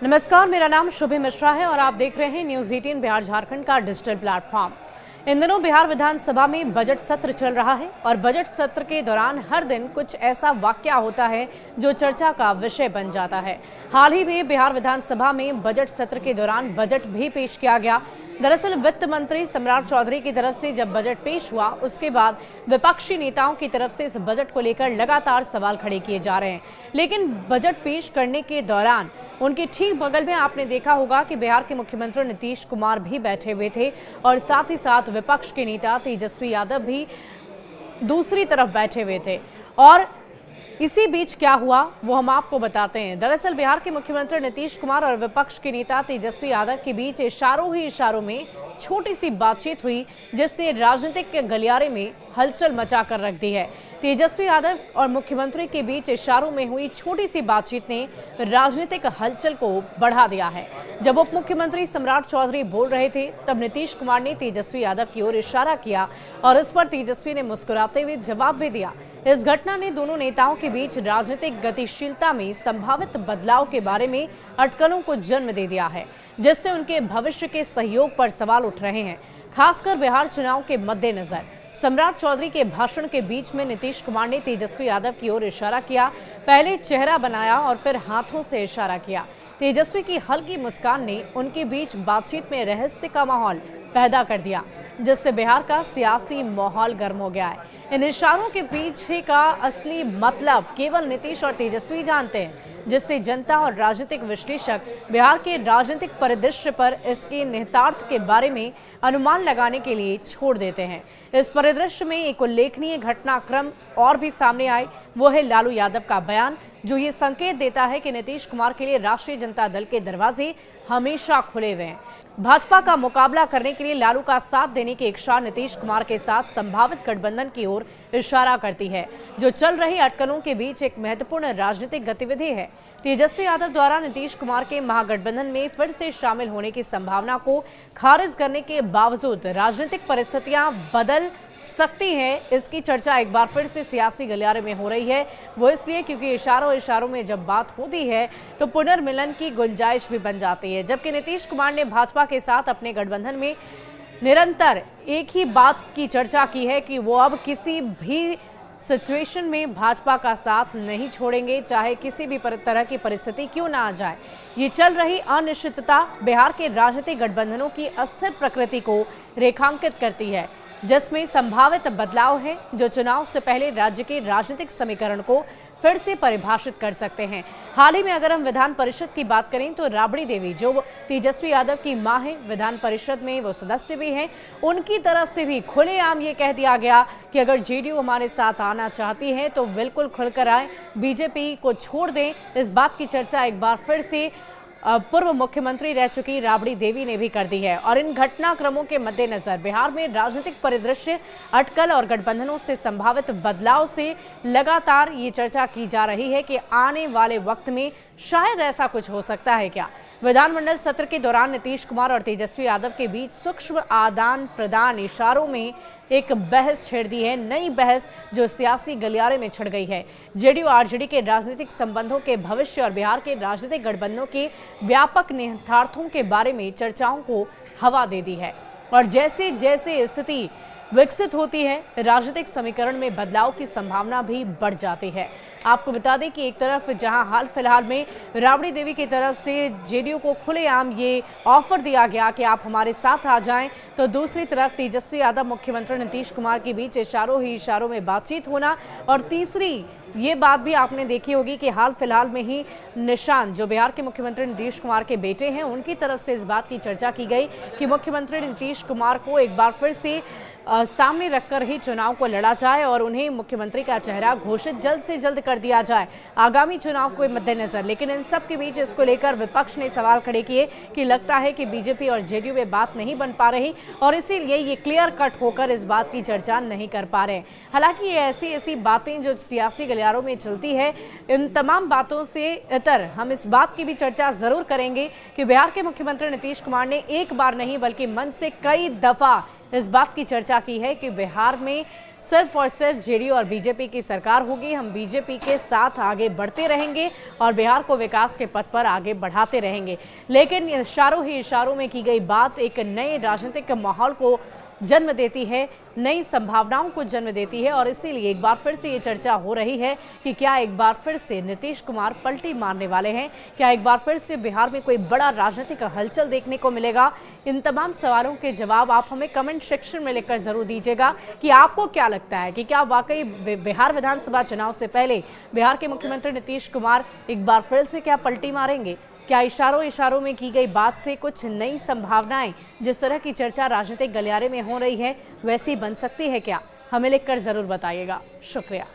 नमस्कार, मेरा नाम शुभि मिश्रा है और आप देख रहे हैं न्यूज 18 बिहार झारखंड का डिजिटल प्लेटफॉर्म। इन दिनों बिहार विधानसभा में बजट सत्र चल रहा है और बजट सत्र के दौरान हर दिन कुछ ऐसा वाकया होता है जो चर्चा का विषय बन जाता है। हाल ही में बिहार विधानसभा में बजट सत्र के दौरान बजट भी पेश किया गया। दरअसल वित्त मंत्री सम्राट चौधरी की तरफ से जब बजट पेश हुआ उसके बाद विपक्षी नेताओं की तरफ से इस बजट को लेकर लगातार सवाल खड़े किए जा रहे हैं। लेकिन बजट पेश करने के दौरान उनके ठीक बगल में आपने देखा होगा कि बिहार के मुख्यमंत्री नीतीश कुमार भी बैठे हुए थे और साथ ही साथ विपक्ष के नेता तेजस्वी यादव भी दूसरी तरफ बैठे हुए थे। और इसी बीच क्या हुआ वो हम आपको बताते हैं। दरअसल बिहार के मुख्यमंत्री नीतीश कुमार और विपक्ष के नेता तेजस्वी यादव के बीच इशारों ही इशारों में छोटी सी बातचीत हुई जिसने राजनीतिक गलियारे में हलचल मचा कर रख दी है। तेजस्वी यादव और मुख्यमंत्री के बीच इशारों में हुई छोटी सी बातचीत ने राजनीतिक हलचल को बढ़ा दिया है। जब उप मुख्यमंत्री सम्राट चौधरी बोल रहे थे तब नीतीश कुमार ने तेजस्वी यादव की ओर इशारा किया और इस पर तेजस्वी ने मुस्कुराते हुए जवाब भी दिया। इस घटना ने दोनों नेताओं के बीच राजनीतिक गतिशीलता में संभावित बदलाव के बारे में अटकलों को जन्म दे दिया है, जिससे उनके भविष्य के सहयोग पर सवाल उठ रहे हैं। खासकर बिहार चुनाव के मद्देनजर सम्राट चौधरी के भाषण के बीच में नीतीश कुमार ने तेजस्वी यादव की ओर इशारा किया, पहले चेहरा बनाया और फिर हाथों से इशारा किया। तेजस्वी की हल्की मुस्कान ने उनके बीच बातचीत में रहस्य का माहौल पैदा कर दिया, जिससे बिहार का सियासी माहौल गर्म हो गया है। इन इशारों के पीछे का असली मतलब केवल नीतीश और तेजस्वी जानते हैं, जिससे जनता और राजनीतिक विश्लेषक बिहार के राजनीतिक परिदृश्य पर इसके निहितार्थ के बारे में अनुमान लगाने के लिए छोड़ देते हैं। इस परिदृश्य में एक उल्लेखनीय घटनाक्रम और भी सामने आए, वो है लालू यादव का बयान, जो ये संकेत देता है कि नीतीश कुमार के लिए राष्ट्रीय जनता दल के दरवाजे हमेशा खुले हुए हैं। भाजपा का मुकाबला करने के लिए लालू का साथ देने की इच्छा नीतीश कुमार के साथ संभावित गठबंधन की ओर इशारा करती है, जो चल रही अटकलों के बीच एक महत्वपूर्ण राजनीतिक गतिविधि है। तेजस्वी यादव द्वारा नीतीश कुमार के महागठबंधन में फिर से शामिल होने की संभावना को खारिज करने के बावजूद राजनीतिक परिस्थितियां बदल सकती है, इसकी चर्चा एक बार फिर से सियासी गलियारे में हो रही है। वो इसलिए क्योंकि इशारों में जब बात होती है तो पुनर्मिलन की गुंजाइश भी बन जाती है। जबकि नीतीश कुमार ने भाजपा के साथ अपने गठबंधन में निरंतर एक ही बात की चर्चा की है कि वो अब किसी भी सिचुएशन में भाजपा का साथ नहीं छोड़ेंगे, चाहे किसी भी तरह की परिस्थिति क्यों ना आ जाए। ये चल रही अनिश्चितता बिहार के राजनीतिक गठबंधनों की अस्थिर प्रकृति को रेखांकित करती है, जिसमें संभावित बदलाव है जो चुनाव से पहले राज्य के राजनीतिक समीकरण को फिर से परिभाषित कर सकते हैं। हाल ही में अगर हम विधान परिषद की बात करें तो राबड़ी देवी, जो तेजस्वी यादव की मां है, विधान परिषद में वो सदस्य भी हैं, उनकी तरफ से भी खुलेआम ये कह दिया गया कि अगर जेडीयू हमारे साथ आना चाहती है तो बिल्कुल खुलकर आए, बीजेपी को छोड़ दें। इस बात की चर्चा एक बार फिर से पूर्व मुख्यमंत्री रह चुकी राबड़ी देवी ने भी कर दी है। और इन घटनाक्रमों के मद्देनजर बिहार में राजनीतिक परिदृश्य, अटकल और गठबंधनों से संभावित बदलाव से लगातार ये चर्चा की जा रही है कि आने वाले वक्त में शायद ऐसा कुछ हो सकता है क्या। विधानमंडल सत्र के दौरान नीतीश कुमार और तेजस्वी यादव के बीच सूक्ष्म आदान प्रदान इशारों में एक बहस छेड़ दी है, नई बहस जो सियासी गलियारे में छिड़ गई है। जेडीयू आरजेडी के राजनीतिक संबंधों के भविष्य और बिहार के राजनीतिक गठबंधनों के व्यापक निहितार्थों के बारे में चर्चाओं को हवा दे दी है। और जैसे जैसे स्थिति विकसित होती है, राजनीतिक समीकरण में बदलाव की संभावना भी बढ़ जाती है। आपको बता दें कि एक तरफ जहां हाल फिलहाल में राबड़ी देवी की तरफ से जेडीयू को खुलेआम ये ऑफर दिया गया कि आप हमारे साथ आ जाएं, तो दूसरी तरफ तेजस्वी यादव मुख्यमंत्री नीतीश कुमार के बीच इशारों में बातचीत होना। और तीसरी ये बात भी आपने देखी होगी कि हाल फिलहाल में ही निशांत, जो बिहार के मुख्यमंत्री नीतीश कुमार के बेटे हैं, उनकी तरफ से इस बात की चर्चा की गई कि मुख्यमंत्री नीतीश कुमार को एक बार फिर से सामने रखकर ही चुनाव को लड़ा जाए और उन्हें मुख्यमंत्री का चेहरा घोषित जल्द से जल्द कर दिया जाए आगामी चुनाव के मद्देनजर। लेकिन इन सब के बीच इसको लेकर विपक्ष ने सवाल खड़े किए कि लगता है कि बीजेपी और जेडीयू में बात नहीं बन पा रही और इसीलिए ये क्लियर कट होकर इस बात की चर्चा नहीं कर पा रहे। हालांकि ये ऐसी बातें जो सियासी गलियारों में चलती है, इन तमाम बातों से इतर हम इस बात की भी चर्चा जरूर करेंगे कि बिहार के मुख्यमंत्री नीतीश कुमार ने एक बार नहीं बल्कि मन से कई दफा इस बात की चर्चा की है कि बिहार में सिर्फ और सिर्फ जेडीयू और बीजेपी की सरकार होगी। हम बीजेपी के साथ आगे बढ़ते रहेंगे और बिहार को विकास के पथ पर आगे बढ़ाते रहेंगे। लेकिन इशारों ही इशारों में की गई बात एक नए राजनीतिक माहौल को जन्म देती है, नई संभावनाओं को जन्म देती है और इसीलिए एक बार फिर से ये चर्चा हो रही है कि क्या एक बार फिर से नीतीश कुमार पलटी मारने वाले हैं, क्या एक बार फिर से बिहार में कोई बड़ा राजनीतिक हलचल देखने को मिलेगा। इन तमाम सवालों के जवाब आप हमें कमेंट सेक्शन में लिखकर जरूर दीजिएगा कि आपको क्या लगता है कि क्या वाकई बिहार विधानसभा चुनाव से पहले बिहार के मुख्यमंत्री नीतीश कुमार एक बार फिर से क्या पलटी मारेंगे। क्या इशारों इशारों में की गई बात से कुछ नई संभावनाएं, जिस तरह की चर्चा राजनीतिक गलियारे में हो रही है, वैसी बन सकती है क्या? हमें लिखकर जरूर बताइएगा। शुक्रिया।